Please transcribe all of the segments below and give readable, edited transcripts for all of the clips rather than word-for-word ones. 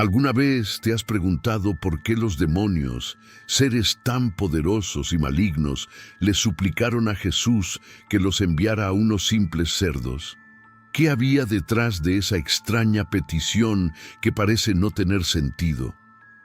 ¿Alguna vez te has preguntado por qué los demonios, seres tan poderosos y malignos, le suplicaron a Jesús que los enviara a unos simples cerdos? ¿Qué había detrás de esa extraña petición que parece no tener sentido?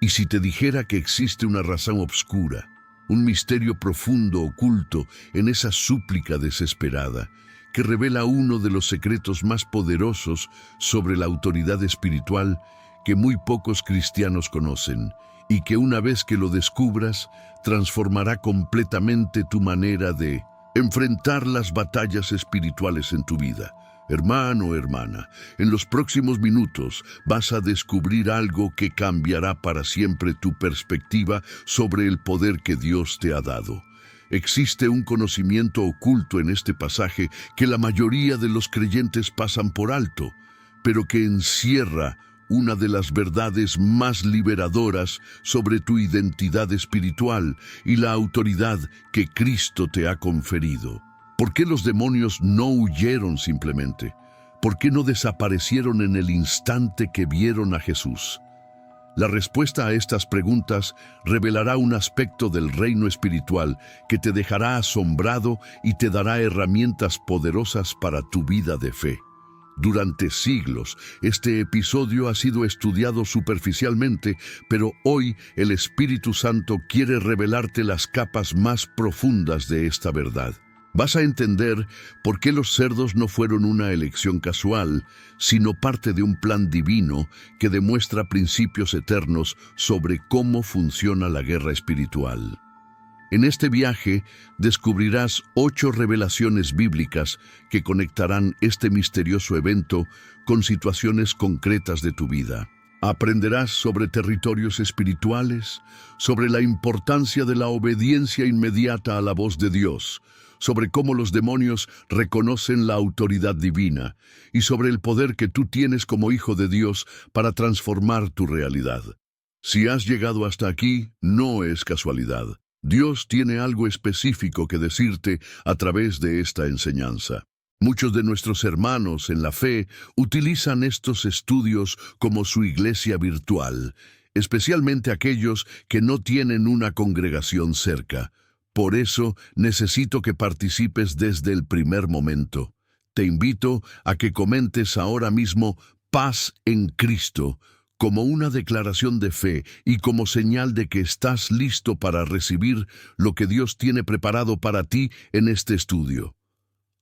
Y si te dijera que existe una razón oscura, un misterio profundo oculto en esa súplica desesperada, que revela uno de los secretos más poderosos sobre la autoridad espiritual que muy pocos cristianos conocen, y que una vez que lo descubras, transformará completamente tu manera de enfrentar las batallas espirituales en tu vida? Hermano, hermana, en los próximos minutos vas a descubrir algo que cambiará para siempre tu perspectiva sobre el poder que Dios te ha dado. Existe un conocimiento oculto en este pasaje que la mayoría de los creyentes pasan por alto, pero que encierra una de las verdades más liberadoras sobre tu identidad espiritual y la autoridad que Cristo te ha conferido. ¿Por qué los demonios no huyeron simplemente? ¿Por qué no desaparecieron en el instante que vieron a Jesús? La respuesta a estas preguntas revelará un aspecto del reino espiritual que te dejará asombrado y te dará herramientas poderosas para tu vida de fe. Durante siglos, este episodio ha sido estudiado superficialmente, pero hoy el Espíritu Santo quiere revelarte las capas más profundas de esta verdad. Vas a entender por qué los cerdos no fueron una elección casual, sino parte de un plan divino que demuestra principios eternos sobre cómo funciona la guerra espiritual. En este viaje descubrirás 8 revelaciones bíblicas que conectarán este misterioso evento con situaciones concretas de tu vida. Aprenderás sobre territorios espirituales, sobre la importancia de la obediencia inmediata a la voz de Dios, sobre cómo los demonios reconocen la autoridad divina y sobre el poder que tú tienes como hijo de Dios para transformar tu realidad. Si has llegado hasta aquí, no es casualidad. Dios tiene algo específico que decirte a través de esta enseñanza. Muchos de nuestros hermanos en la fe utilizan estos estudios como su iglesia virtual, especialmente aquellos que no tienen una congregación cerca. Por eso necesito que participes desde el primer momento. Te invito a que comentes ahora mismo "Paz en Cristo" como una declaración de fe y como señal de que estás listo para recibir lo que Dios tiene preparado para ti en este estudio.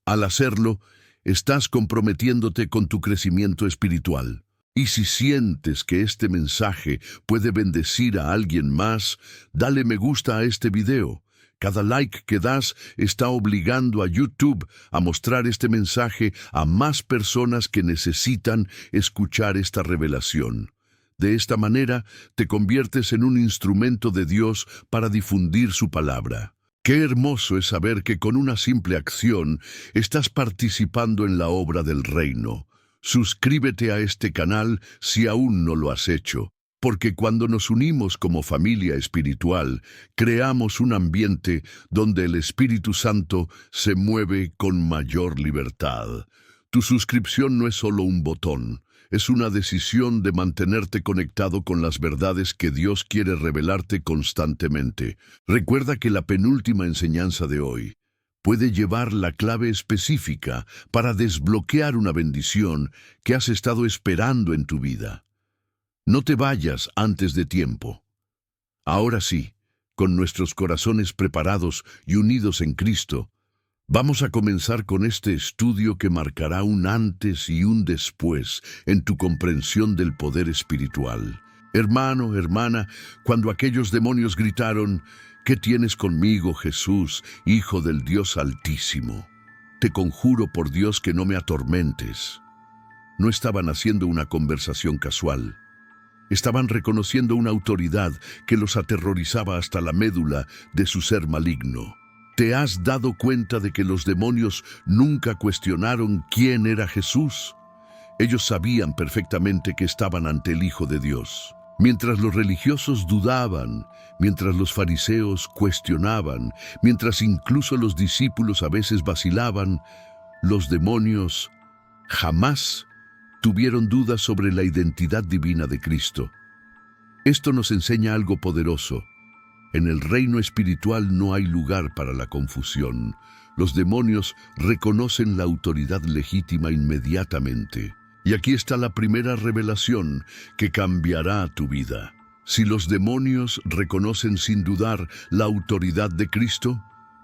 Al hacerlo, estás comprometiéndote con tu crecimiento espiritual. Y si sientes que este mensaje puede bendecir a alguien más, dale me gusta a este video. Cada like que das está obligando a YouTube a mostrar este mensaje a más personas que necesitan escuchar esta revelación. De esta manera, te conviertes en un instrumento de Dios para difundir su palabra. Qué hermoso es saber que con una simple acción estás participando en la obra del reino. Suscríbete a este canal si aún no lo has hecho, porque cuando nos unimos como familia espiritual, creamos un ambiente donde el Espíritu Santo se mueve con mayor libertad. Tu suscripción no es solo un botón. Es una decisión de mantenerte conectado con las verdades que Dios quiere revelarte constantemente. Recuerda que la penúltima enseñanza de hoy puede llevar la clave específica para desbloquear una bendición que has estado esperando en tu vida. No te vayas antes de tiempo. Ahora sí, con nuestros corazones preparados y unidos en Cristo, vamos a comenzar con este estudio que marcará un antes y un después en tu comprensión del poder espiritual. Hermano, hermana, cuando aquellos demonios gritaron, ¿qué tienes conmigo, Jesús, Hijo del Dios Altísimo? Te conjuro por Dios que no me atormentes. No estaban haciendo una conversación casual. Estaban reconociendo una autoridad que los aterrorizaba hasta la médula de su ser maligno. ¿Te has dado cuenta de que los demonios nunca cuestionaron quién era Jesús? Ellos sabían perfectamente que estaban ante el Hijo de Dios. Mientras los religiosos dudaban, mientras los fariseos cuestionaban, mientras incluso los discípulos a veces vacilaban, los demonios jamás tuvieron dudas sobre la identidad divina de Cristo. Esto nos enseña algo poderoso. En el reino espiritual no hay lugar para la confusión. Los demonios reconocen la autoridad legítima inmediatamente. Y aquí está la primera revelación que cambiará tu vida. Si los demonios reconocen sin dudar la autoridad de Cristo,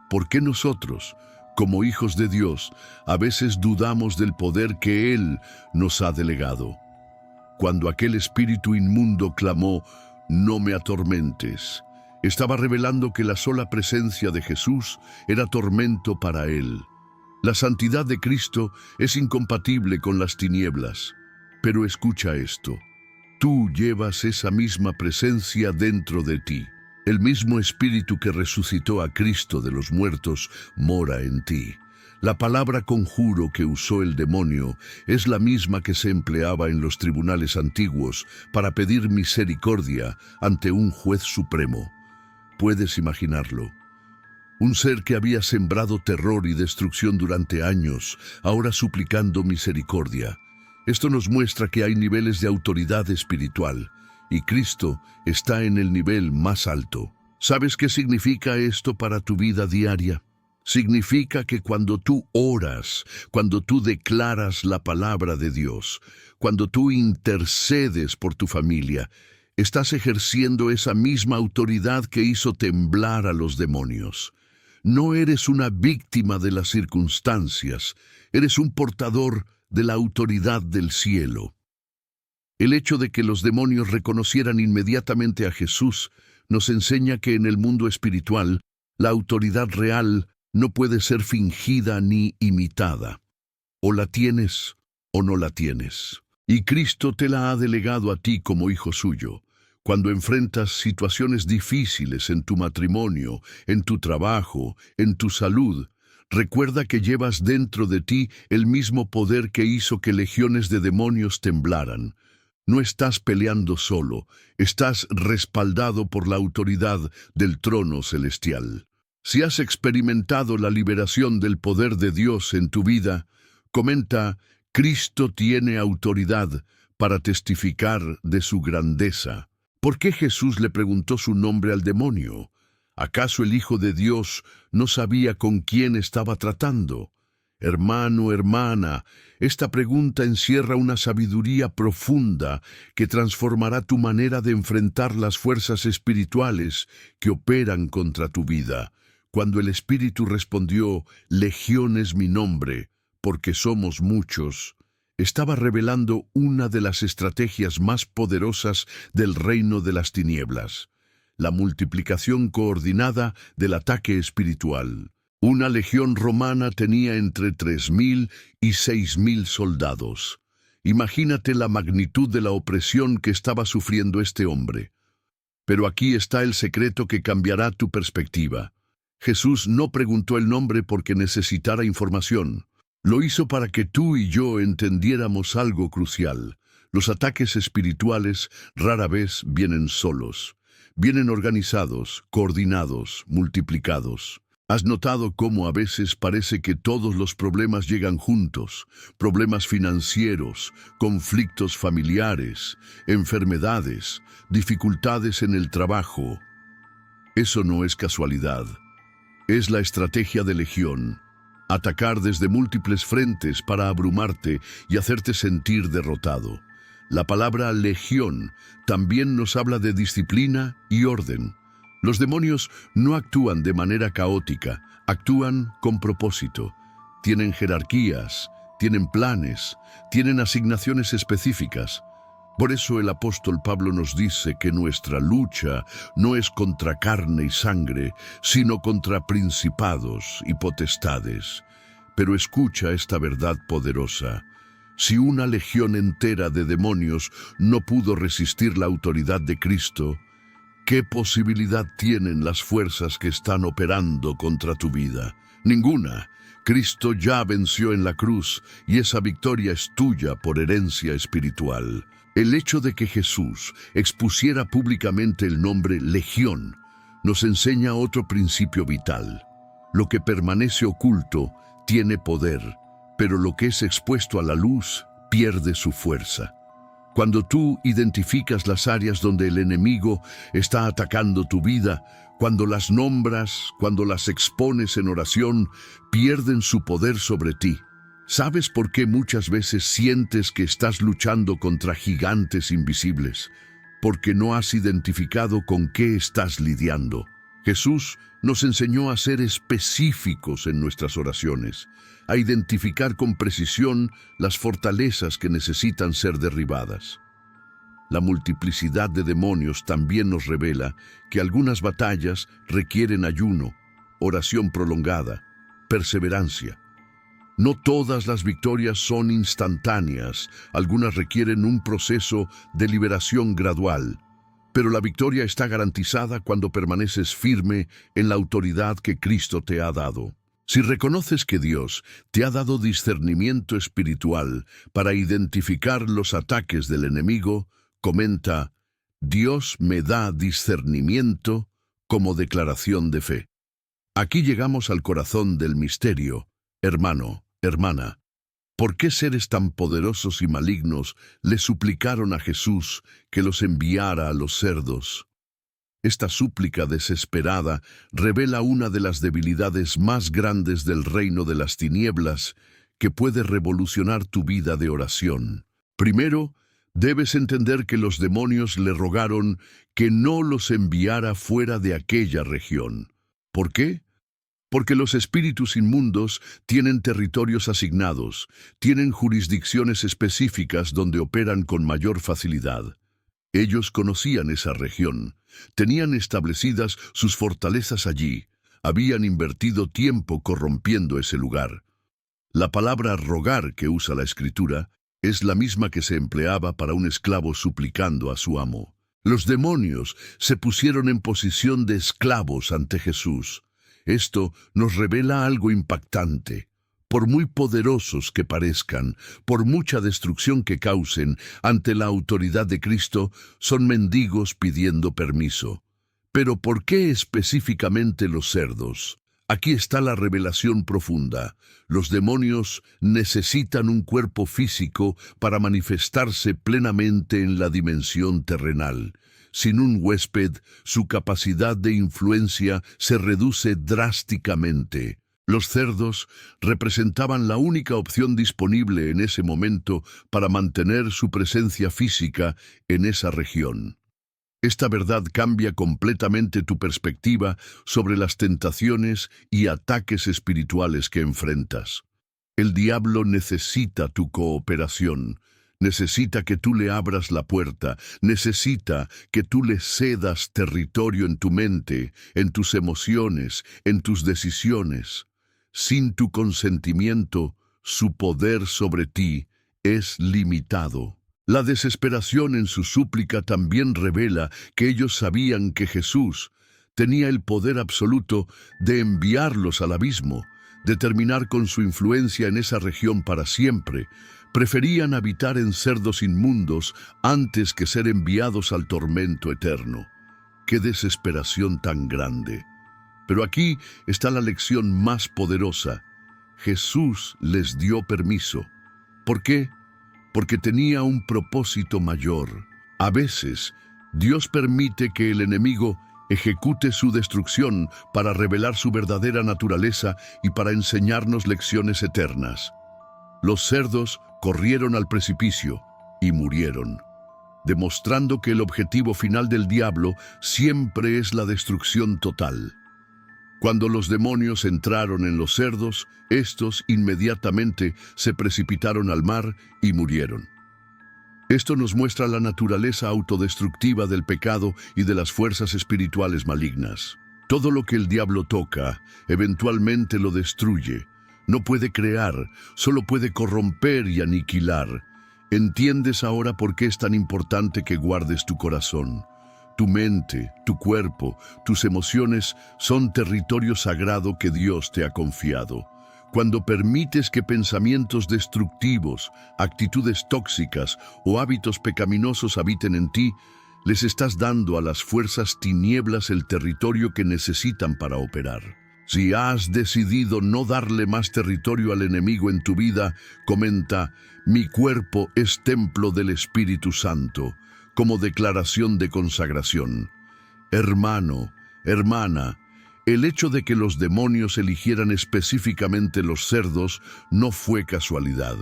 ¿por qué nosotros, como hijos de Dios, a veces dudamos del poder que Él nos ha delegado? Cuando aquel espíritu inmundo clamó, «No me atormentes», estaba revelando que la sola presencia de Jesús era tormento para él. La santidad de Cristo es incompatible con las tinieblas. Pero escucha esto. Tú llevas esa misma presencia dentro de ti. El mismo Espíritu que resucitó a Cristo de los muertos mora en ti. La palabra conjuro que usó el demonio es la misma que se empleaba en los tribunales antiguos para pedir misericordia ante un juez supremo. Puedes imaginarlo. Un ser que había sembrado terror y destrucción durante años, ahora suplicando misericordia. Esto nos muestra que hay niveles de autoridad espiritual, y Cristo está en el nivel más alto. ¿Sabes qué significa esto para tu vida diaria? Significa que cuando tú oras, cuando tú declaras la palabra de Dios, cuando tú intercedes por tu familia, estás ejerciendo esa misma autoridad que hizo temblar a los demonios. No eres una víctima de las circunstancias, eres un portador de la autoridad del cielo. El hecho de que los demonios reconocieran inmediatamente a Jesús nos enseña que en el mundo espiritual, la autoridad real no puede ser fingida ni imitada. O la tienes o no la tienes. Y Cristo te la ha delegado a ti como hijo suyo. Cuando enfrentas situaciones difíciles en tu matrimonio, en tu trabajo, en tu salud, recuerda que llevas dentro de ti el mismo poder que hizo que legiones de demonios temblaran. No estás peleando solo, estás respaldado por la autoridad del trono celestial. Si has experimentado la liberación del poder de Dios en tu vida, comenta, Cristo tiene autoridad para testificar de su grandeza. ¿Por qué Jesús le preguntó su nombre al demonio? ¿Acaso el Hijo de Dios no sabía con quién estaba tratando? Hermano, hermana, esta pregunta encierra una sabiduría profunda que transformará tu manera de enfrentar las fuerzas espirituales que operan contra tu vida. Cuando el Espíritu respondió, «Legión es mi nombre, porque somos muchos», estaba revelando una de las estrategias más poderosas del reino de las tinieblas, la multiplicación coordinada del ataque espiritual. Una legión romana tenía entre 3.000 y 6.000 soldados. Imagínate la magnitud de la opresión que estaba sufriendo este hombre. Pero aquí está el secreto que cambiará tu perspectiva. Jesús no preguntó el nombre porque necesitara información. Lo hizo para que tú y yo entendiéramos algo crucial. Los ataques espirituales rara vez vienen solos. Vienen organizados, coordinados, multiplicados. ¿Has notado cómo a veces parece que todos los problemas llegan juntos? Problemas financieros, conflictos familiares, enfermedades, dificultades en el trabajo. Eso no es casualidad. Es la estrategia de Legión. Atacar desde múltiples frentes para abrumarte y hacerte sentir derrotado. La palabra legión también nos habla de disciplina y orden. Los demonios no actúan de manera caótica, actúan con propósito. Tienen jerarquías, tienen planes, tienen asignaciones específicas. Por eso el apóstol Pablo nos dice que nuestra lucha no es contra carne y sangre, sino contra principados y potestades. Pero escucha esta verdad poderosa. Si una legión entera de demonios no pudo resistir la autoridad de Cristo, ¿qué posibilidad tienen las fuerzas que están operando contra tu vida? Ninguna. Cristo ya venció en la cruz y esa victoria es tuya por herencia espiritual. El hecho de que Jesús expusiera públicamente el nombre Legión nos enseña otro principio vital. Lo que permanece oculto tiene poder, pero lo que es expuesto a la luz pierde su fuerza. Cuando tú identificas las áreas donde el enemigo está atacando tu vida, cuando las nombras, cuando las expones en oración, pierden su poder sobre ti. ¿Sabes por qué muchas veces sientes que estás luchando contra gigantes invisibles? Porque no has identificado con qué estás lidiando. Jesús nos enseñó a ser específicos en nuestras oraciones, a identificar con precisión las fortalezas que necesitan ser derribadas. La multiplicidad de demonios también nos revela que algunas batallas requieren ayuno, oración prolongada, perseverancia. No todas las victorias son instantáneas, algunas requieren un proceso de liberación gradual, pero la victoria está garantizada cuando permaneces firme en la autoridad que Cristo te ha dado. Si reconoces que Dios te ha dado discernimiento espiritual para identificar los ataques del enemigo, comenta: Dios me da discernimiento como declaración de fe. Aquí llegamos al corazón del misterio, hermano, hermana. ¿Por qué seres tan poderosos y malignos le suplicaron a Jesús que los enviara a los cerdos? Esta súplica desesperada revela una de las debilidades más grandes del reino de las tinieblas que puede revolucionar tu vida de oración. Primero, debes entender que los demonios le rogaron que no los enviara fuera de aquella región. ¿Por qué? Porque los espíritus inmundos tienen territorios asignados, tienen jurisdicciones específicas donde operan con mayor facilidad. Ellos conocían esa región, tenían establecidas sus fortalezas allí, habían invertido tiempo corrompiendo ese lugar. La palabra rogar que usa la Escritura es la misma que se empleaba para un esclavo suplicando a su amo. Los demonios se pusieron en posición de esclavos ante Jesús. Esto nos revela algo impactante. Por muy poderosos que parezcan, por mucha destrucción que causen, ante la autoridad de Cristo, son mendigos pidiendo permiso. Pero ¿por qué específicamente los cerdos? Aquí está la revelación profunda. Los demonios necesitan un cuerpo físico para manifestarse plenamente en la dimensión terrenal. Sin un huésped, su capacidad de influencia se reduce drásticamente. Los cerdos representaban la única opción disponible en ese momento para mantener su presencia física en esa región. Esta verdad cambia completamente tu perspectiva sobre las tentaciones y ataques espirituales que enfrentas. El diablo necesita tu cooperación. Necesita que tú le abras la puerta, necesita que tú le cedas territorio en tu mente, en tus emociones, en tus decisiones. Sin tu consentimiento, su poder sobre ti es limitado. La desesperación en su súplica también revela que ellos sabían que Jesús tenía el poder absoluto de enviarlos al abismo, de terminar con su influencia en esa región para siempre. Preferían habitar en cerdos inmundos antes que ser enviados al tormento eterno. ¡Qué desesperación tan grande! Pero aquí está la lección más poderosa. Jesús les dio permiso. ¿Por qué? Porque tenía un propósito mayor. A veces, Dios permite que el enemigo ejecute su destrucción para revelar su verdadera naturaleza y para enseñarnos lecciones eternas. Los cerdos corrieron al precipicio y murieron, demostrando que el objetivo final del diablo siempre es la destrucción total. Cuando los demonios entraron en los cerdos, estos inmediatamente se precipitaron al mar y murieron. Esto nos muestra la naturaleza autodestructiva del pecado y de las fuerzas espirituales malignas. Todo lo que el diablo toca, eventualmente lo destruye. No puede crear, solo puede corromper y aniquilar. ¿Entiendes ahora por qué es tan importante que guardes tu corazón? Tu mente, tu cuerpo, tus emociones son territorio sagrado que Dios te ha confiado. Cuando permites que pensamientos destructivos, actitudes tóxicas o hábitos pecaminosos habiten en ti, les estás dando a las fuerzas tinieblas el territorio que necesitan para operar. Si has decidido no darle más territorio al enemigo en tu vida, comenta, mi cuerpo es templo del Espíritu Santo, como declaración de consagración. Hermano, hermana, el hecho de que los demonios eligieran específicamente los cerdos no fue casualidad.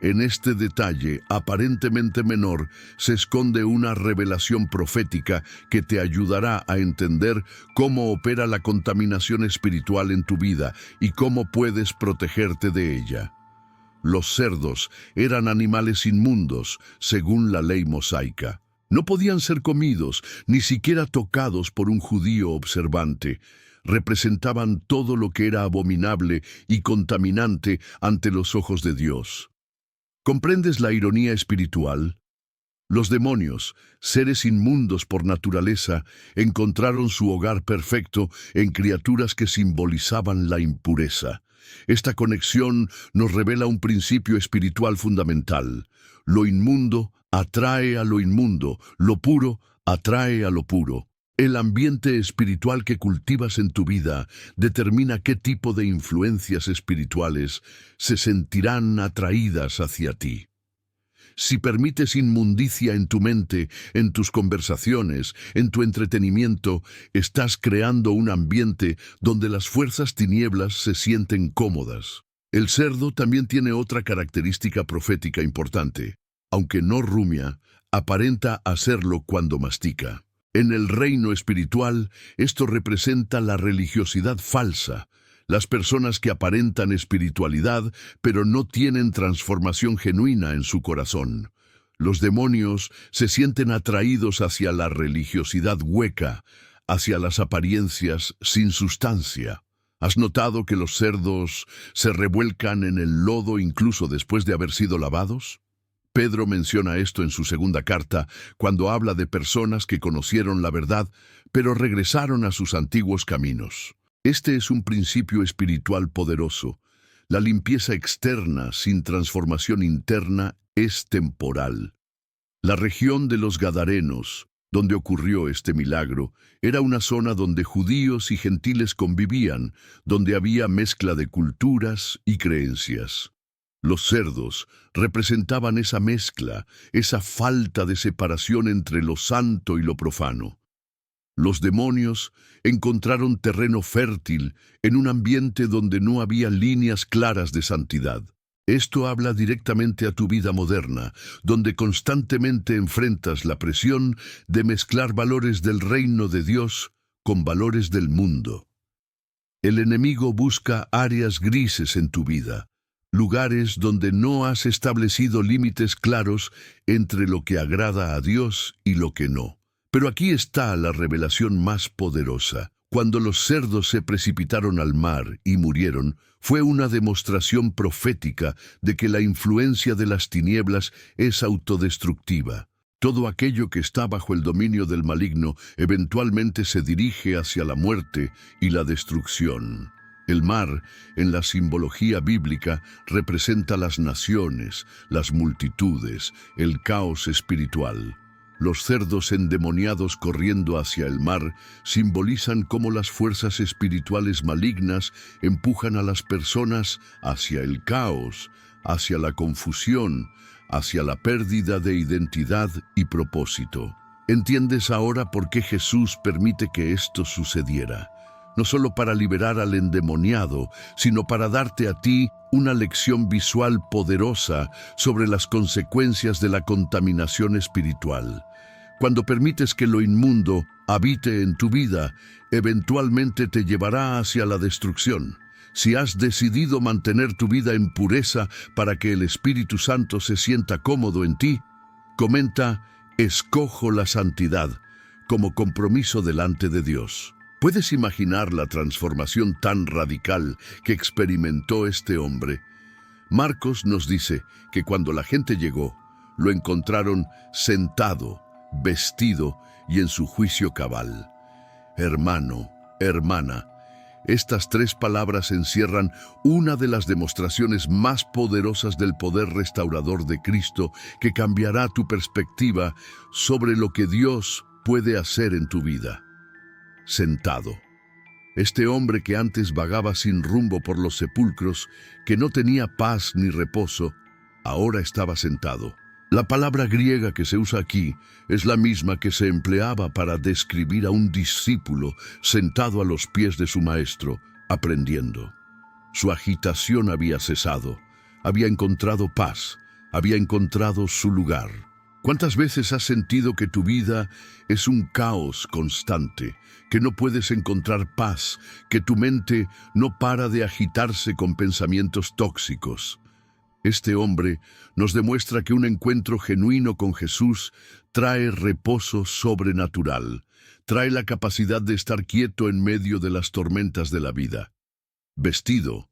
En este detalle, aparentemente menor, se esconde una revelación profética que te ayudará a entender cómo opera la contaminación espiritual en tu vida y cómo puedes protegerte de ella. Los cerdos eran animales inmundos, según la ley mosaica. No podían ser comidos, ni siquiera tocados por un judío observante. Representaban todo lo que era abominable y contaminante ante los ojos de Dios. ¿Comprendes la ironía espiritual? Los demonios, seres inmundos por naturaleza, encontraron su hogar perfecto en criaturas que simbolizaban la impureza. Esta conexión nos revela un principio espiritual fundamental. Lo inmundo atrae a lo inmundo, lo puro atrae a lo puro. El ambiente espiritual que cultivas en tu vida determina qué tipo de influencias espirituales se sentirán atraídas hacia ti. Si permites inmundicia en tu mente, en tus conversaciones, en tu entretenimiento, estás creando un ambiente donde las fuerzas tinieblas se sienten cómodas. El cerdo también tiene otra característica profética importante. Aunque no rumia, aparenta hacerlo cuando mastica. En el reino espiritual, esto representa la religiosidad falsa, las personas que aparentan espiritualidad, pero no tienen transformación genuina en su corazón. Los demonios se sienten atraídos hacia la religiosidad hueca, hacia las apariencias sin sustancia. ¿Has notado que los cerdos se revuelcan en el lodo incluso después de haber sido lavados? Pedro menciona esto en su segunda carta, cuando habla de personas que conocieron la verdad, pero regresaron a sus antiguos caminos. Este es un principio espiritual poderoso. La limpieza externa sin transformación interna es temporal. La región de los Gadarenos, donde ocurrió este milagro, era una zona donde judíos y gentiles convivían, donde había mezcla de culturas y creencias. Los cerdos representaban esa mezcla, esa falta de separación entre lo santo y lo profano. Los demonios encontraron terreno fértil en un ambiente donde no había líneas claras de santidad. Esto habla directamente a tu vida moderna, donde constantemente enfrentas la presión de mezclar valores del reino de Dios con valores del mundo. El enemigo busca áreas grises en tu vida, lugares donde no has establecido límites claros entre lo que agrada a Dios y lo que no. Pero aquí está la revelación más poderosa. Cuando los cerdos se precipitaron al mar y murieron, fue una demostración profética de que la influencia de las tinieblas es autodestructiva. Todo aquello que está bajo el dominio del maligno eventualmente se dirige hacia la muerte y la destrucción. El mar, en la simbología bíblica, representa las naciones, las multitudes, el caos espiritual. Los cerdos endemoniados corriendo hacia el mar simbolizan cómo las fuerzas espirituales malignas empujan a las personas hacia el caos, hacia la confusión, hacia la pérdida de identidad y propósito. ¿Entiendes ahora por qué Jesús permite que esto sucediera? No solo para liberar al endemoniado, sino para darte a ti una lección visual poderosa sobre las consecuencias de la contaminación espiritual. Cuando permites que lo inmundo habite en tu vida, eventualmente te llevará hacia la destrucción. Si has decidido mantener tu vida en pureza para que el Espíritu Santo se sienta cómodo en ti, comenta, escojo la santidad como compromiso delante de Dios. ¿Puedes imaginar la transformación tan radical que experimentó este hombre? Marcos nos dice que cuando la gente llegó, lo encontraron sentado, vestido y en su juicio cabal. Hermano, hermana, estas tres palabras encierran una de las demostraciones más poderosas del poder restaurador de Cristo que cambiará tu perspectiva sobre lo que Dios puede hacer en tu vida. Sentado. Este hombre que antes vagaba sin rumbo por los sepulcros, que no tenía paz ni reposo, ahora estaba sentado. La palabra griega que se usa aquí es la misma que se empleaba para describir a un discípulo sentado a los pies de su maestro, aprendiendo. Su agitación había cesado, había encontrado paz, había encontrado su lugar. ¿Cuántas veces has sentido que tu vida es un caos constante, que no puedes encontrar paz, que tu mente no para de agitarse con pensamientos tóxicos? Este hombre nos demuestra que un encuentro genuino con Jesús trae reposo sobrenatural, trae la capacidad de estar quieto en medio de las tormentas de la vida. Vestido,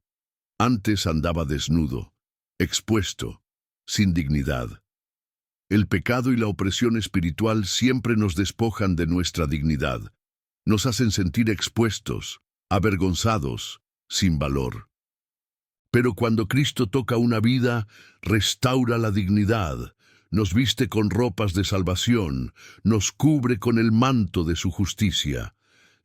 antes andaba desnudo, expuesto, sin dignidad. El pecado y la opresión espiritual siempre nos despojan de nuestra dignidad, nos hacen sentir expuestos, avergonzados, sin valor. Pero cuando Cristo toca una vida, restaura la dignidad, nos viste con ropas de salvación, nos cubre con el manto de su justicia.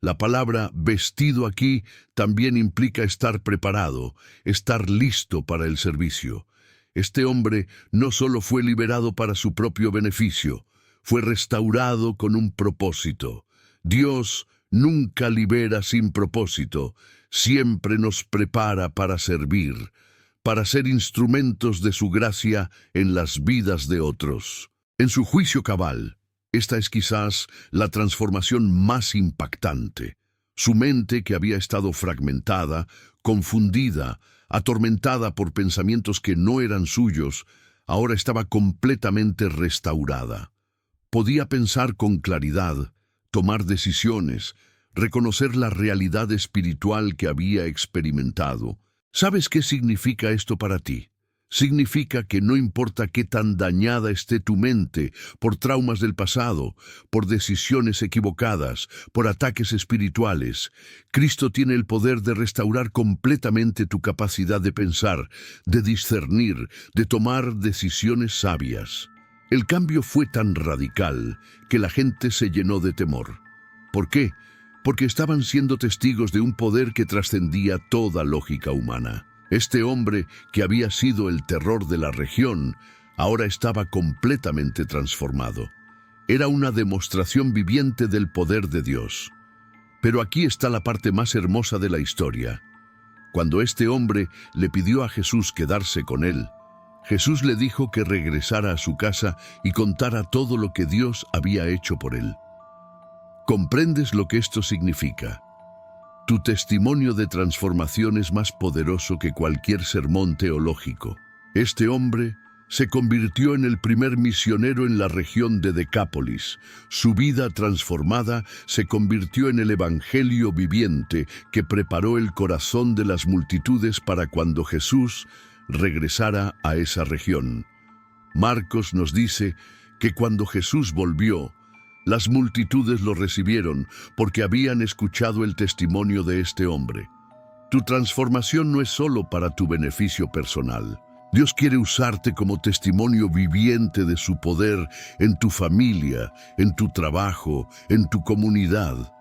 La palabra vestido aquí también implica estar preparado, estar listo para el servicio. Este hombre no solo fue liberado para su propio beneficio, fue restaurado con un propósito. Dios nunca libera sin propósito, siempre nos prepara para servir, para ser instrumentos de su gracia en las vidas de otros. En su juicio cabal, esta es quizás la transformación más impactante. Su mente, que había estado fragmentada, confundida, atormentada por pensamientos que no eran suyos, ahora estaba completamente restaurada. Podía pensar con claridad, tomar decisiones, reconocer la realidad espiritual que había experimentado. ¿Sabes qué significa esto para ti? Significa que no importa qué tan dañada esté tu mente por traumas del pasado, por decisiones equivocadas, por ataques espirituales, Cristo tiene el poder de restaurar completamente tu capacidad de pensar, de discernir, de tomar decisiones sabias. El cambio fue tan radical que la gente se llenó de temor. ¿Por qué? Porque estaban siendo testigos de un poder que trascendía toda lógica humana. Este hombre, que había sido el terror de la región, ahora estaba completamente transformado. Era una demostración viviente del poder de Dios. Pero aquí está la parte más hermosa de la historia. Cuando este hombre le pidió a Jesús quedarse con él, Jesús le dijo que regresara a su casa y contara todo lo que Dios había hecho por él. ¿Comprendes lo que esto significa? Tu testimonio de transformación es más poderoso que cualquier sermón teológico. Este hombre se convirtió en el primer misionero en la región de Decápolis. Su vida transformada se convirtió en el evangelio viviente que preparó el corazón de las multitudes para cuando Jesús regresara a esa región. Marcos nos dice que cuando Jesús volvió, las multitudes lo recibieron porque habían escuchado el testimonio de este hombre. Tu transformación no es solo para tu beneficio personal. Dios quiere usarte como testimonio viviente de su poder en tu familia, en tu trabajo, en tu comunidad.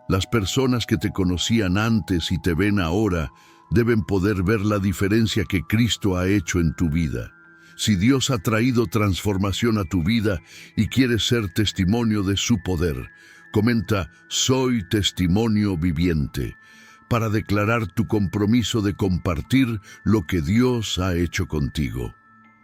Las personas que te conocían antes y te ven ahora deben poder ver la diferencia que Cristo ha hecho en tu vida. Si Dios ha traído transformación a tu vida y quieres ser testimonio de su poder, comenta "Soy testimonio viviente", para declarar tu compromiso de compartir lo que Dios ha hecho contigo.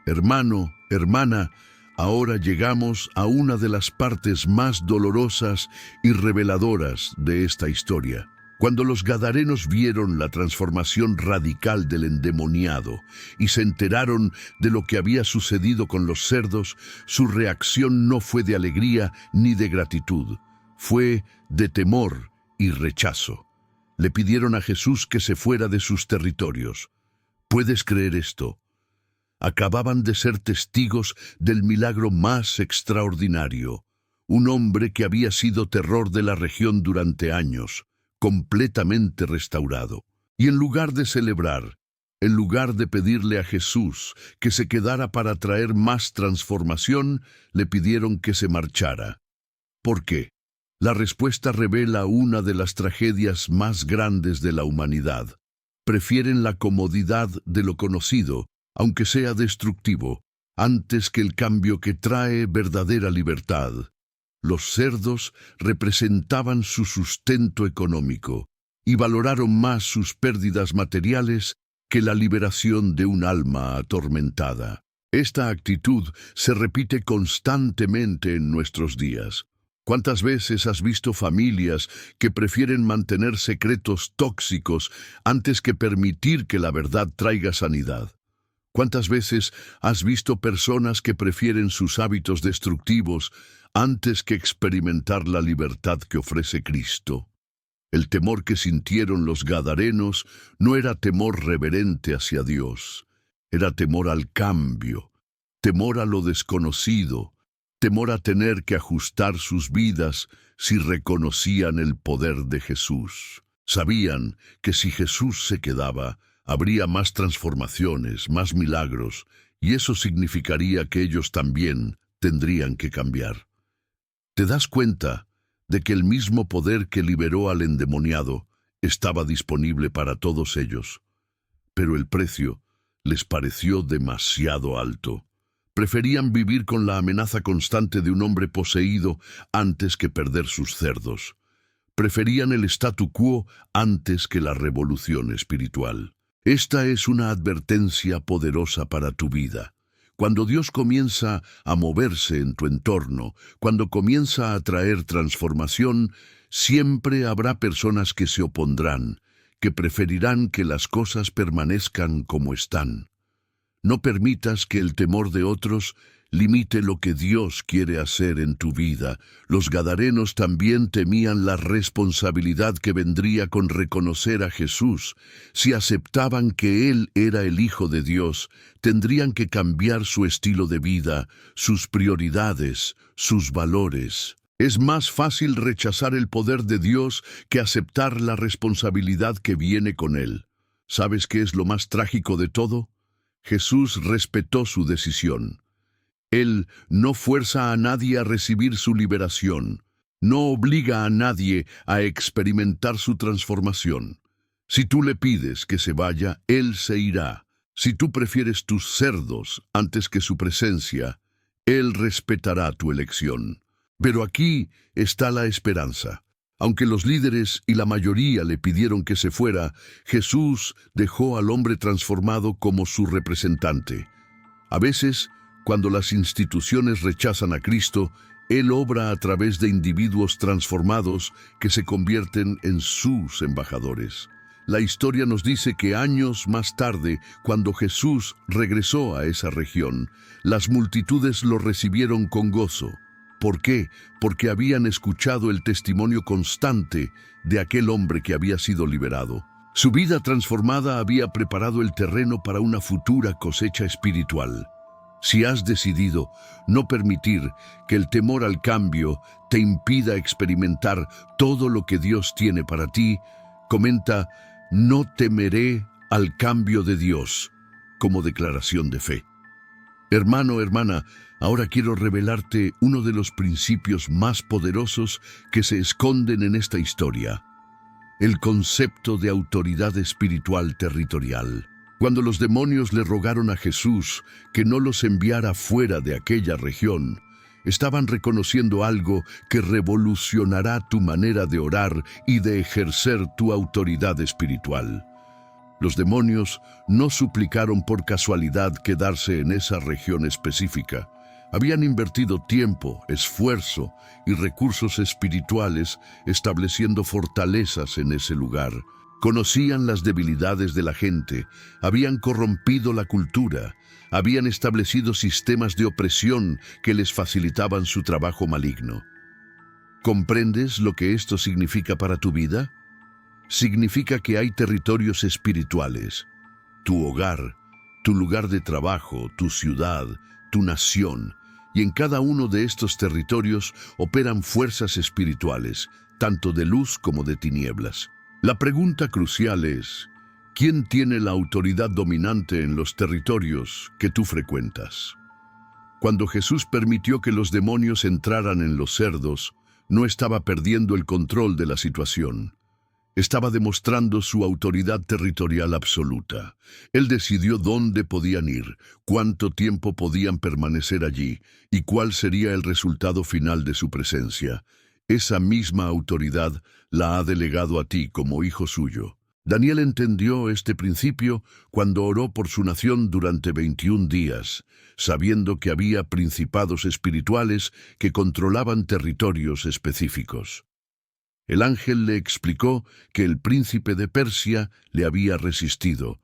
Hermano, hermana, ahora llegamos a una de las partes más dolorosas y reveladoras de esta historia. Cuando los gadarenos vieron la transformación radical del endemoniado y se enteraron de lo que había sucedido con los cerdos, su reacción no fue de alegría ni de gratitud, fue de temor y rechazo. Le pidieron a Jesús que se fuera de sus territorios. ¿Puedes creer esto? Acababan de ser testigos del milagro más extraordinario. Un hombre que había sido terror de la región durante años, completamente restaurado. Y en lugar de celebrar, en lugar de pedirle a Jesús que se quedara para traer más transformación, le pidieron que se marchara. ¿Por qué? La respuesta revela una de las tragedias más grandes de la humanidad. Prefieren la comodidad de lo conocido, aunque sea destructivo, antes que el cambio que trae verdadera libertad. Los cerdos representaban su sustento económico y valoraron más sus pérdidas materiales que la liberación de un alma atormentada. Esta actitud se repite constantemente en nuestros días. ¿Cuántas veces has visto familias que prefieren mantener secretos tóxicos antes que permitir que la verdad traiga sanidad? ¿Cuántas veces has visto personas que prefieren sus hábitos destructivos antes que experimentar la libertad que ofrece Cristo? El temor que sintieron los gadarenos no era temor reverente hacia Dios, era temor al cambio, temor a lo desconocido, temor a tener que ajustar sus vidas si reconocían el poder de Jesús. Sabían que si Jesús se quedaba, habría más transformaciones, más milagros, y eso significaría que ellos también tendrían que cambiar. ¿Te das cuenta de que el mismo poder que liberó al endemoniado estaba disponible para todos ellos? Pero el precio les pareció demasiado alto. Preferían vivir con la amenaza constante de un hombre poseído antes que perder sus cerdos. Preferían el statu quo antes que la revolución espiritual. Esta es una advertencia poderosa para tu vida. Cuando Dios comienza a moverse en tu entorno, cuando comienza a traer transformación, siempre habrá personas que se opondrán, que preferirán que las cosas permanezcan como están. No permitas que el temor de otros limite lo que Dios quiere hacer en tu vida. Los gadarenos también temían la responsabilidad que vendría con reconocer a Jesús. Si aceptaban que Él era el Hijo de Dios, tendrían que cambiar su estilo de vida, sus prioridades, sus valores. Es más fácil rechazar el poder de Dios que aceptar la responsabilidad que viene con Él. ¿Sabes qué es lo más trágico de todo? Jesús respetó su decisión. Él no fuerza a nadie a recibir su liberación, no obliga a nadie a experimentar su transformación. Si tú le pides que se vaya, Él se irá. Si tú prefieres tus cerdos antes que su presencia, Él respetará tu elección. Pero aquí está la esperanza. Aunque los líderes y la mayoría le pidieron que se fuera, Jesús dejó al hombre transformado como su representante. A veces, cuando las instituciones rechazan a Cristo, Él obra a través de individuos transformados que se convierten en sus embajadores. La historia nos dice que años más tarde, cuando Jesús regresó a esa región, las multitudes lo recibieron con gozo. ¿Por qué? Porque habían escuchado el testimonio constante de aquel hombre que había sido liberado. Su vida transformada había preparado el terreno para una futura cosecha espiritual. Si has decidido no permitir que el temor al cambio te impida experimentar todo lo que Dios tiene para ti, comenta: "No temeré al cambio de Dios", como declaración de fe. Hermano, hermana, ahora quiero revelarte uno de los principios más poderosos que se esconden en esta historia: el concepto de autoridad espiritual territorial. Cuando los demonios le rogaron a Jesús que no los enviara fuera de aquella región, estaban reconociendo algo que revolucionará tu manera de orar y de ejercer tu autoridad espiritual. Los demonios no suplicaron por casualidad quedarse en esa región específica. Habían invertido tiempo, esfuerzo y recursos espirituales estableciendo fortalezas en ese lugar. Conocían las debilidades de la gente, habían corrompido la cultura, habían establecido sistemas de opresión que les facilitaban su trabajo maligno. ¿Comprendes lo que esto significa para tu vida? Significa que hay territorios espirituales: tu hogar, tu lugar de trabajo, tu ciudad, tu nación. Y en cada uno de estos territorios operan fuerzas espirituales, tanto de luz como de tinieblas. La pregunta crucial es: ¿quién tiene la autoridad dominante en los territorios que tú frecuentas? Cuando Jesús permitió que los demonios entraran en los cerdos, No estaba perdiendo el control de la situación. Estaba demostrando su autoridad territorial absoluta. Él decidió dónde podían ir, cuánto tiempo podían permanecer allí y cuál sería el resultado final de su presencia. Esa misma autoridad la ha delegado a ti como hijo suyo. Daniel entendió este principio cuando oró por su nación durante 21 días, sabiendo que había principados espirituales que controlaban territorios específicos. El ángel le explicó que el príncipe de Persia le había resistido,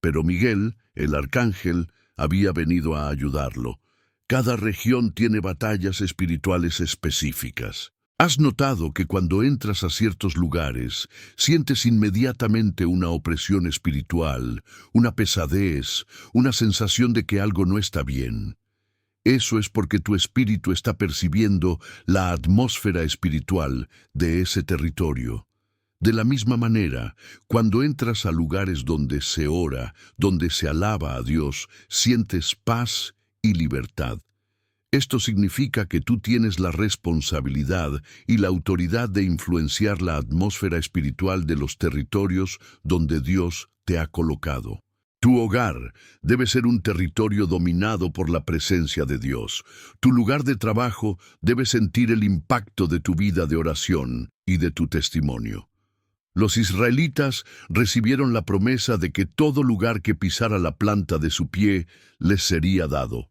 pero Miguel, el arcángel, había venido a ayudarlo. Cada región tiene batallas espirituales específicas. ¿Has notado que cuando entras a ciertos lugares, sientes inmediatamente una opresión espiritual, una pesadez, una sensación de que algo no está bien? Eso es porque tu espíritu está percibiendo la atmósfera espiritual de ese territorio. De la misma manera, cuando entras a lugares donde se ora, donde se alaba a Dios, sientes paz y libertad. Esto significa que tú tienes la responsabilidad y la autoridad de influenciar la atmósfera espiritual de los territorios donde Dios te ha colocado. Tu hogar debe ser un territorio dominado por la presencia de Dios. Tu lugar de trabajo debe sentir el impacto de tu vida de oración y de tu testimonio. Los israelitas recibieron la promesa de que todo lugar que pisara la planta de su pie les sería dado.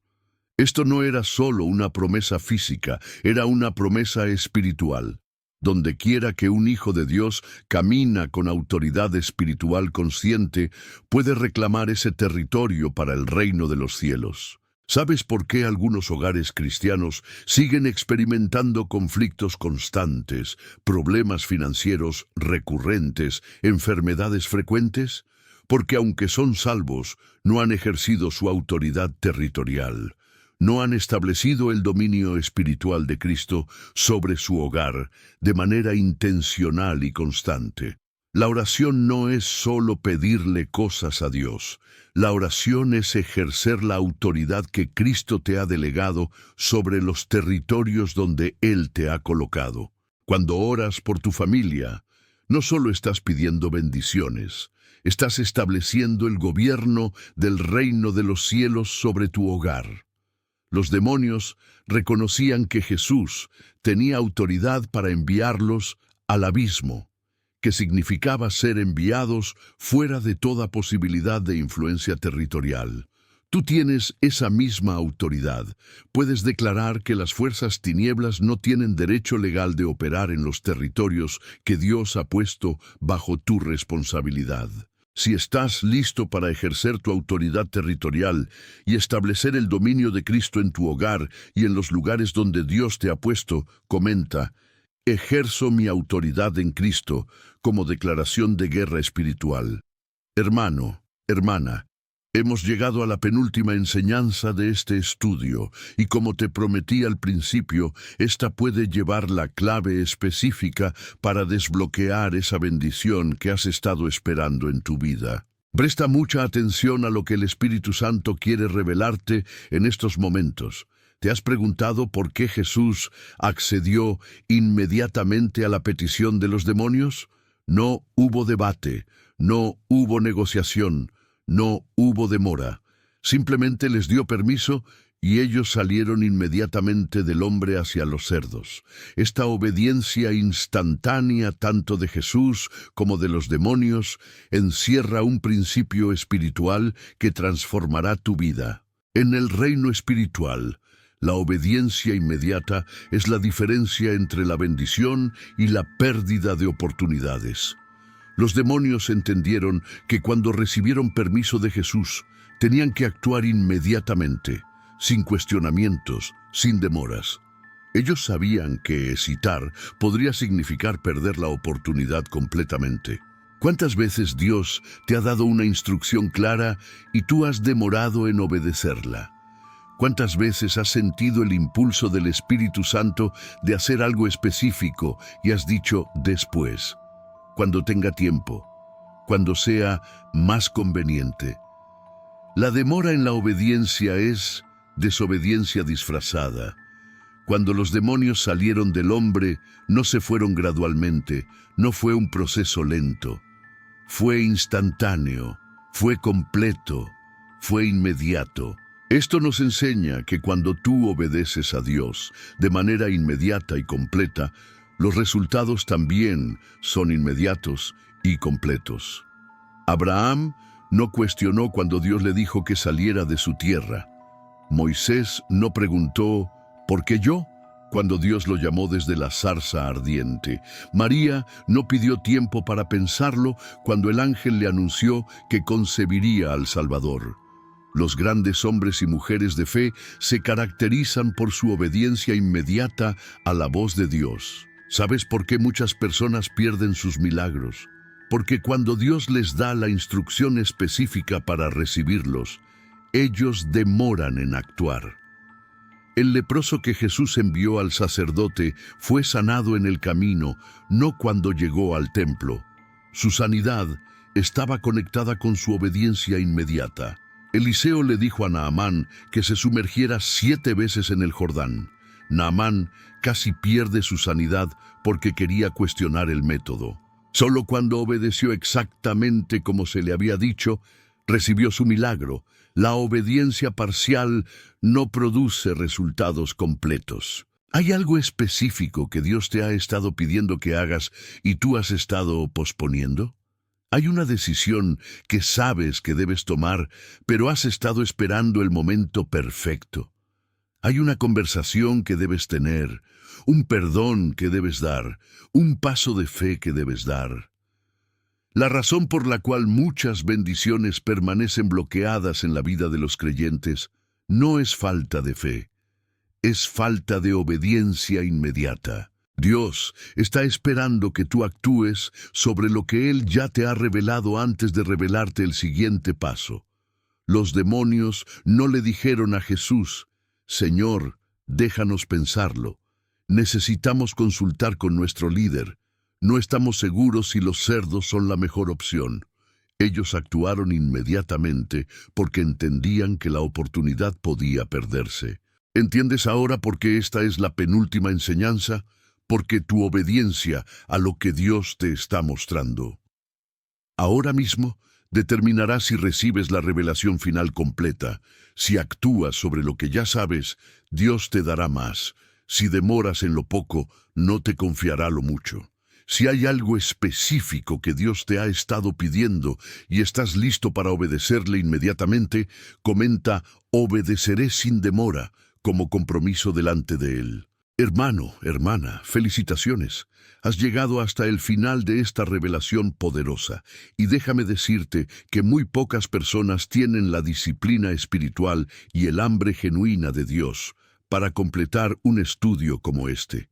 Esto no era solo una promesa física, era una promesa espiritual. Donde quiera que un hijo de Dios camina con autoridad espiritual consciente, puede reclamar ese territorio para el reino de los cielos. ¿Sabes por qué algunos hogares cristianos siguen experimentando conflictos constantes, problemas financieros recurrentes, enfermedades frecuentes? Porque aunque son salvos, no han ejercido su autoridad territorial. No han establecido el dominio espiritual de Cristo sobre su hogar de manera intencional y constante. La oración no es solo pedirle cosas a Dios. La oración es ejercer la autoridad que Cristo te ha delegado sobre los territorios donde Él te ha colocado. Cuando oras por tu familia, no solo estás pidiendo bendiciones, estás estableciendo el gobierno del reino de los cielos sobre tu hogar. Los demonios reconocían que Jesús tenía autoridad para enviarlos al abismo, que significaba ser enviados fuera de toda posibilidad de influencia territorial. Tú tienes esa misma autoridad. Puedes declarar que las fuerzas tinieblas no tienen derecho legal de operar en los territorios que Dios ha puesto bajo tu responsabilidad. Si estás listo para ejercer tu autoridad territorial y establecer el dominio de Cristo en tu hogar y en los lugares donde Dios te ha puesto, comenta: ejerzo mi autoridad en Cristo como declaración de guerra espiritual. Hermano, hermana, hemos llegado a la penúltima enseñanza de este estudio y como te prometí al principio, esta puede llevar la clave específica para desbloquear esa bendición que has estado esperando en tu vida. Presta mucha atención a lo que el Espíritu Santo quiere revelarte en estos momentos. ¿Te has preguntado por qué Jesús accedió inmediatamente a la petición de los demonios? No hubo debate, no hubo negociación, no hubo demora. Simplemente les dio permiso y ellos salieron inmediatamente del hombre hacia los cerdos. Esta obediencia instantánea tanto de Jesús como de los demonios encierra un principio espiritual que transformará tu vida. En el reino espiritual, la obediencia inmediata es la diferencia entre la bendición y la pérdida de oportunidades. Los demonios entendieron que cuando recibieron permiso de Jesús, tenían que actuar inmediatamente, sin cuestionamientos, sin demoras. Ellos sabían que hesitar podría significar perder la oportunidad completamente. ¿Cuántas veces Dios te ha dado una instrucción clara y tú has demorado en obedecerla? ¿Cuántas veces has sentido el impulso del Espíritu Santo de hacer algo específico y has dicho después, cuando tenga tiempo, cuando sea más conveniente? La demora en la obediencia es desobediencia disfrazada. Cuando los demonios salieron del hombre, no se fueron gradualmente, no fue un proceso lento. Fue instantáneo, fue completo, fue inmediato. Esto nos enseña que cuando tú obedeces a Dios de manera inmediata y completa, los resultados también son inmediatos y completos. Abraham no cuestionó cuando Dios le dijo que saliera de su tierra. Moisés no preguntó, ¿por qué yo?, cuando Dios lo llamó desde la zarza ardiente. María no pidió tiempo para pensarlo cuando el ángel le anunció que concebiría al Salvador. Los grandes hombres y mujeres de fe se caracterizan por su obediencia inmediata a la voz de Dios. ¿Sabes por qué muchas personas pierden sus milagros? Porque cuando Dios les da la instrucción específica para recibirlos, ellos demoran en actuar. El leproso que Jesús envió al sacerdote fue sanado en el camino, no cuando llegó al templo. Su sanidad estaba conectada con su obediencia inmediata. Eliseo le dijo a Naamán que se sumergiera 7 veces en el Jordán. Naamán casi pierde su sanidad porque quería cuestionar el método. Solo cuando obedeció exactamente como se le había dicho, recibió su milagro. La obediencia parcial no produce resultados completos. ¿Hay algo específico que Dios te ha estado pidiendo que hagas y tú has estado posponiendo? ¿Hay una decisión que sabes que debes tomar, pero has estado esperando el momento perfecto? ¿Hay una conversación que debes tener, un perdón que debes dar, un paso de fe que debes dar? La razón por la cual muchas bendiciones permanecen bloqueadas en la vida de los creyentes no es falta de fe, es falta de obediencia inmediata. Dios está esperando que tú actúes sobre lo que Él ya te ha revelado antes de revelarte el siguiente paso. Los demonios no le dijeron a Jesús, Señor, déjanos pensarlo. Necesitamos consultar con nuestro líder. No estamos seguros si los cerdos son la mejor opción. Ellos actuaron inmediatamente porque entendían que la oportunidad podía perderse. ¿Entiendes ahora por qué esta es la penúltima enseñanza? Porque tu obediencia a lo que Dios te está mostrando ahora mismo determinará si recibes la revelación final completa. Si actúas sobre lo que ya sabes, Dios te dará más. Si demoras en lo poco, no te confiará lo mucho. Si hay algo específico que Dios te ha estado pidiendo y estás listo para obedecerle inmediatamente, comenta, obedeceré sin demora, como compromiso delante de Él. Hermano, hermana, felicitaciones. Has llegado hasta el final de esta revelación poderosa, y déjame decirte que muy pocas personas tienen la disciplina espiritual y el hambre genuina de Dios para completar un estudio como este.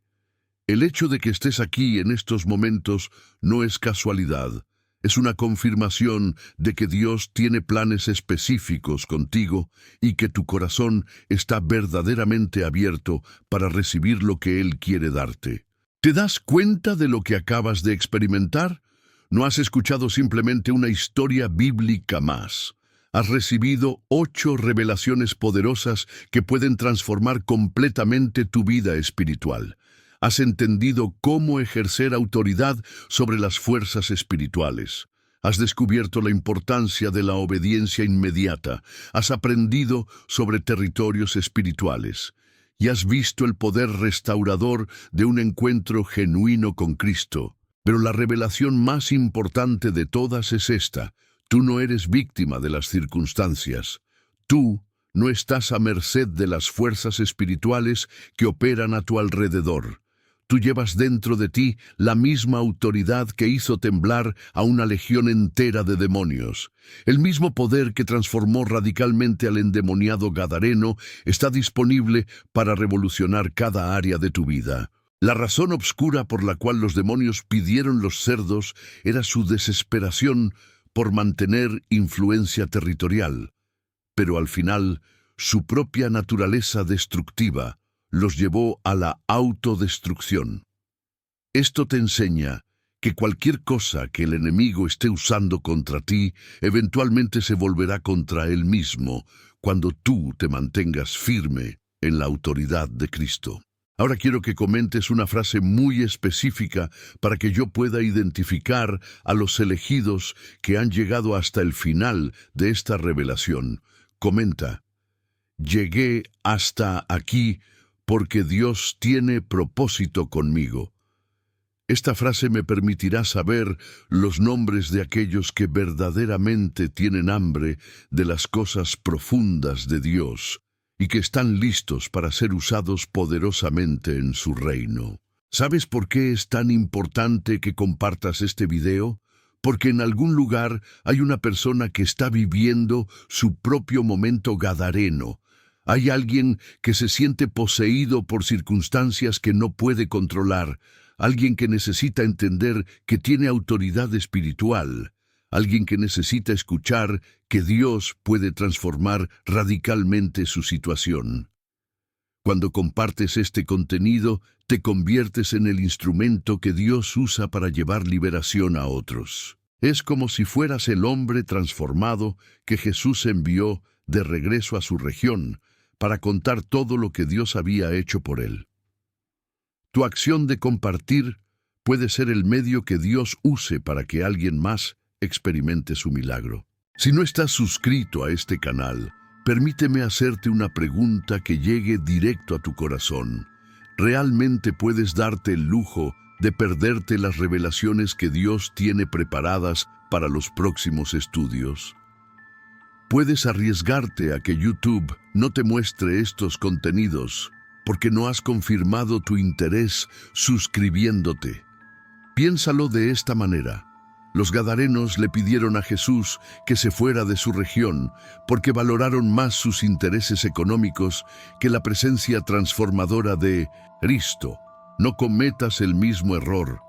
El hecho de que estés aquí en estos momentos no es casualidad, es una confirmación de que Dios tiene planes específicos contigo y que tu corazón está verdaderamente abierto para recibir lo que Él quiere darte. ¿Te das cuenta de lo que acabas de experimentar? No has escuchado simplemente una historia bíblica más. Has recibido 8 revelaciones poderosas que pueden transformar completamente tu vida espiritual. Has entendido cómo ejercer autoridad sobre las fuerzas espirituales. Has descubierto la importancia de la obediencia inmediata. Has aprendido sobre territorios espirituales. Y has visto el poder restaurador de un encuentro genuino con Cristo. Pero la revelación más importante de todas es esta. Tú no eres víctima de las circunstancias. Tú no estás a merced de las fuerzas espirituales que operan a tu alrededor. Tú llevas dentro de ti la misma autoridad que hizo temblar a una legión entera de demonios. El mismo poder que transformó radicalmente al endemoniado Gadareno está disponible para revolucionar cada área de tu vida. La razón obscura por la cual los demonios pidieron los cerdos era su desesperación por mantener influencia territorial. Pero al final, su propia naturaleza destructiva los llevó a la autodestrucción. Esto te enseña que cualquier cosa que el enemigo esté usando contra ti, eventualmente se volverá contra él mismo cuando tú te mantengas firme en la autoridad de Cristo. Ahora quiero que comentes una frase muy específica para que yo pueda identificar a los elegidos que han llegado hasta el final de esta revelación. Comenta: llegué hasta aquí porque Dios tiene propósito conmigo. Esta frase me permitirá saber los nombres de aquellos que verdaderamente tienen hambre de las cosas profundas de Dios y que están listos para ser usados poderosamente en su reino. ¿Sabes por qué es tan importante que compartas este video? Porque en algún lugar hay una persona que está viviendo su propio momento gadareno. Hay alguien que se siente poseído por circunstancias que no puede controlar, alguien que necesita entender que tiene autoridad espiritual, alguien que necesita escuchar que Dios puede transformar radicalmente su situación. Cuando compartes este contenido, te conviertes en el instrumento que Dios usa para llevar liberación a otros. Es como si fueras el hombre transformado que Jesús envió de regreso a su región para contar todo lo que Dios había hecho por él. Tu acción de compartir puede ser el medio que Dios use para que alguien más experimente su milagro. Si no estás suscrito a este canal, permíteme hacerte una pregunta que llegue directo a tu corazón. ¿Realmente puedes darte el lujo de perderte las revelaciones que Dios tiene preparadas para los próximos estudios? Puedes arriesgarte a que YouTube no te muestre estos contenidos porque no has confirmado tu interés suscribiéndote. Piénsalo de esta manera. Los gadarenos le pidieron a Jesús que se fuera de su región porque valoraron más sus intereses económicos que la presencia transformadora de Cristo. No cometas el mismo error.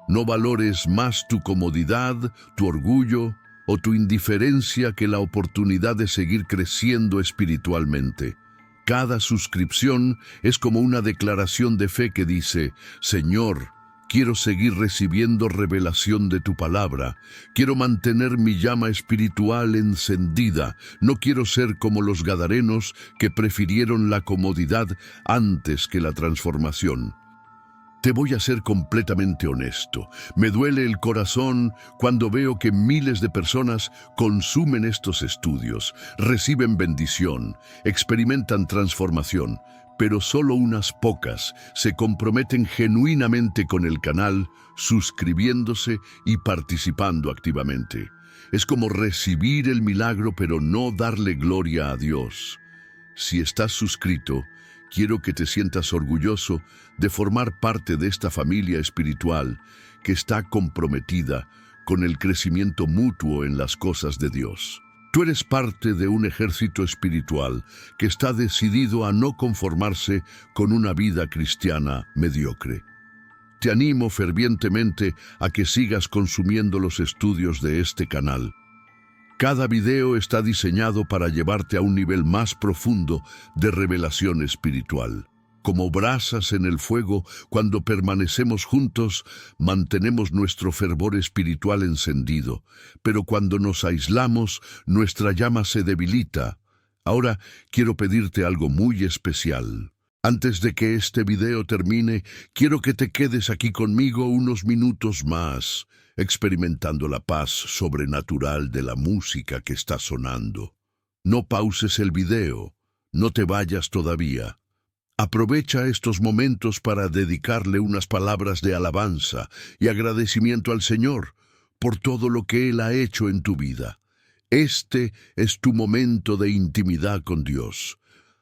No valores más tu comodidad, tu orgullo o tu indiferencia que la oportunidad de seguir creciendo espiritualmente. Cada suscripción es como una declaración de fe que dice: Señor, quiero seguir recibiendo revelación de tu palabra. Quiero mantener mi llama espiritual encendida. No quiero ser como los gadarenos que prefirieron la comodidad antes que la transformación. Te voy a ser completamente honesto. Me duele el corazón cuando veo que miles de personas consumen estos estudios, reciben bendición, experimentan transformación, pero solo unas pocas se comprometen genuinamente con el canal, suscribiéndose y participando activamente. Es como recibir el milagro pero no darle gloria a Dios. Si estás suscrito, quiero que te sientas orgulloso de formar parte de esta familia espiritual que está comprometida con el crecimiento mutuo en las cosas de Dios. Tú eres parte de un ejército espiritual que está decidido a no conformarse con una vida cristiana mediocre. Te animo fervientemente a que sigas consumiendo los estudios de este canal. Cada video está diseñado para llevarte a un nivel más profundo de revelación espiritual. Como brasas en el fuego, cuando permanecemos juntos, mantenemos nuestro fervor espiritual encendido, pero cuando nos aislamos, nuestra llama se debilita. Ahora quiero pedirte algo muy especial. Antes de que este video termine, quiero que te quedes aquí conmigo unos minutos más, experimentando la paz sobrenatural de la música que está sonando. No pauses el video, no te vayas todavía. Aprovecha estos momentos para dedicarle unas palabras de alabanza y agradecimiento al Señor por todo lo que Él ha hecho en tu vida. Este es tu momento de intimidad con Dios.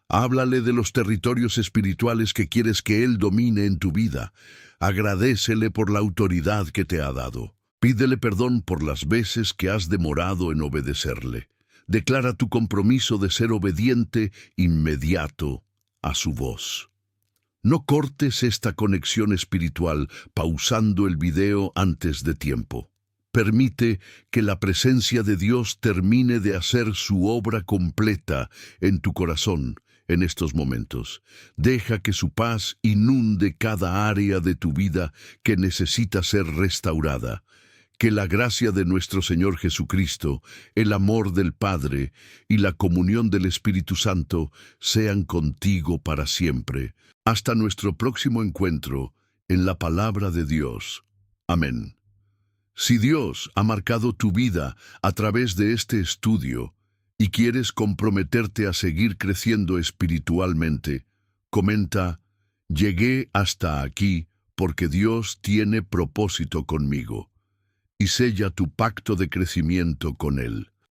Háblale de los territorios espirituales que quieres que Él domine en tu vida. Agradécele por la autoridad que te ha dado. Pídele perdón por las veces que has demorado en obedecerle. Declara tu compromiso de ser obediente inmediato a su voz. No cortes esta conexión espiritual pausando el video antes de tiempo. Permite que la presencia de Dios termine de hacer su obra completa en tu corazón en estos momentos. Deja que su paz inunde cada área de tu vida que necesita ser restaurada. Que la gracia de nuestro Señor Jesucristo, el amor del Padre y la comunión del Espíritu Santo sean contigo para siempre. Hasta nuestro próximo encuentro en la palabra de Dios. Amén. Si Dios ha marcado tu vida a través de este estudio y quieres comprometerte a seguir creciendo espiritualmente, comenta: llegué hasta aquí porque Dios tiene propósito conmigo, y sella tu pacto de crecimiento con Él.